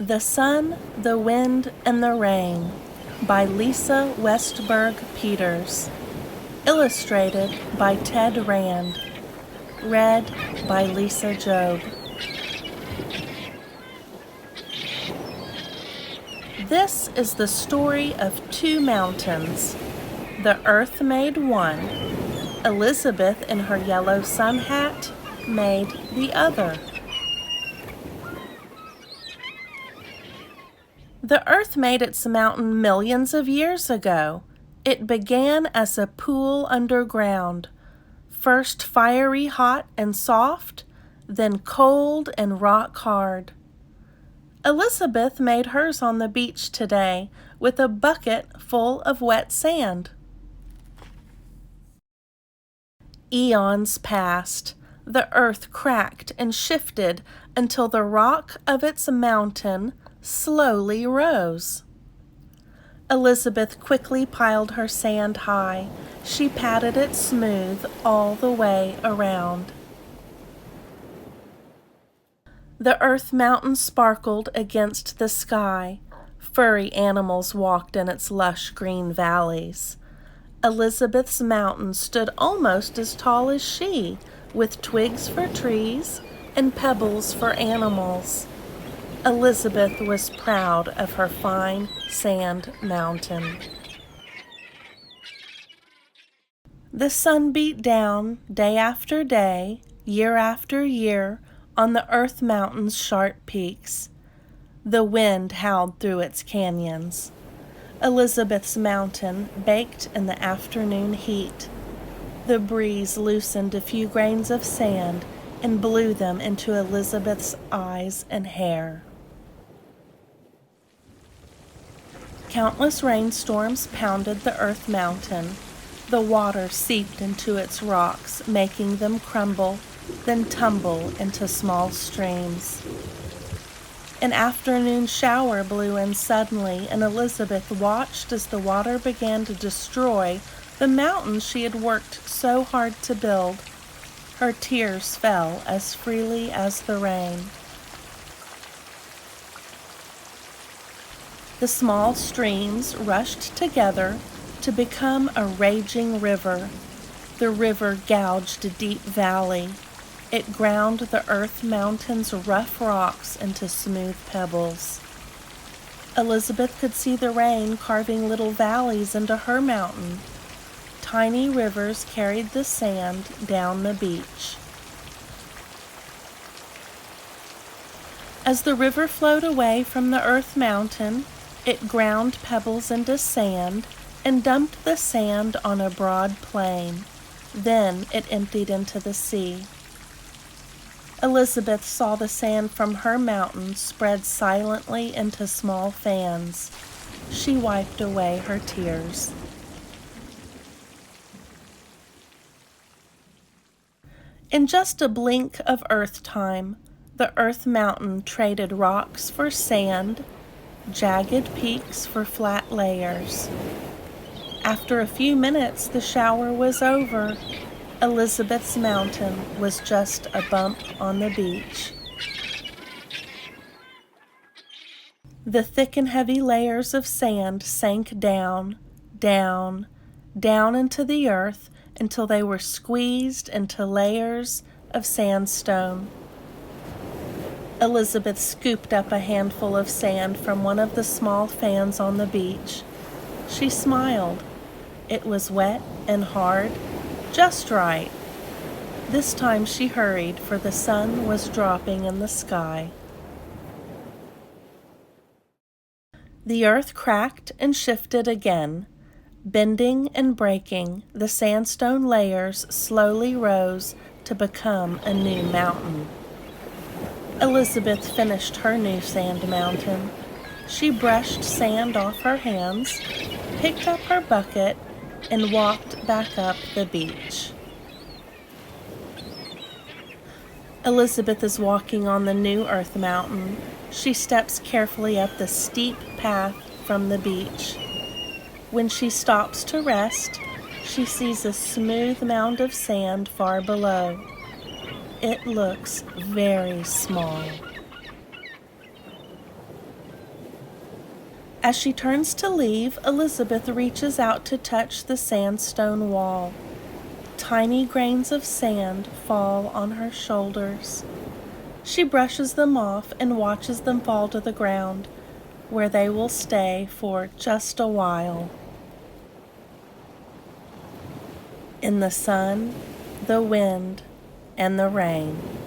The Sun, the Wind, and the Rain by Lisa Westberg Peters. Illustrated by Ted Rand. Read by Lisa Jobe. This is the story of two mountains. The earth made one. Elizabeth in her yellow sun hat made the other. The earth made its mountain millions of years ago. It began as a pool underground, first fiery hot and soft, then cold and rock hard. Elizabeth made hers on the beach today with a bucket full of wet sand. Eons passed. The earth cracked and shifted until the rock of its mountain slowly rose. Elizabeth quickly piled her sand high. She patted it smooth all the way around. The earth mountain sparkled against the sky. Furry animals walked in its lush green valleys. Elizabeth's mountain stood almost as tall as she, with twigs for trees and pebbles for animals. Elizabeth was proud of her fine sand mountain. The sun beat down day after day, year after year, on the earth mountain's sharp peaks. The wind howled through its canyons. Elizabeth's mountain baked in the afternoon heat. The breeze loosened a few grains of sand and blew them into Elizabeth's eyes and hair. Countless rainstorms pounded the earth mountain. The water seeped into its rocks, making them crumble, then tumble into small streams. An afternoon shower blew in suddenly, and Elizabeth watched as the water began to destroy the mountain she had worked so hard to build. Her tears fell as freely as the rain. The small streams rushed together to become a raging river. The river gouged a deep valley. It ground the earth mountain's rough rocks into smooth pebbles. Elizabeth could see the rain carving little valleys into her mountain. Tiny rivers carried the sand down the beach. As the river flowed away from the earth mountain, it ground pebbles into sand and dumped the sand on a broad plain. Then it emptied into the sea. Elizabeth saw the sand from her mountain spread silently into small fans. She wiped away her tears. In just a blink of earth time, the earth mountain traded rocks for sand, jagged peaks for flat layers. After a few minutes, the shower was over. Elizabeth's mountain was just a bump on the beach. The thick and heavy layers of sand sank down, down, down into the earth until they were squeezed into layers of sandstone. Elizabeth scooped up a handful of sand from one of the small fans on the beach. She smiled. It was wet and hard, just right. This time she hurried, for the sun was dropping in the sky. The earth cracked and shifted again. Bending and breaking, the sandstone layers slowly rose to become a new mountain. Elizabeth finished her new sand mountain. She brushed sand off her hands, picked up her bucket, and walked back up the beach. Elizabeth is walking on the new earth mountain. She steps carefully up the steep path from the beach. When she stops to rest, she sees a smooth mound of sand far below. It looks very small. As she turns to leave, Elizabeth reaches out to touch the sandstone wall. Tiny grains of sand fall on her shoulders. She brushes them off and watches them fall to the ground, where they will stay for just a while. In the sun, the wind, and the rain.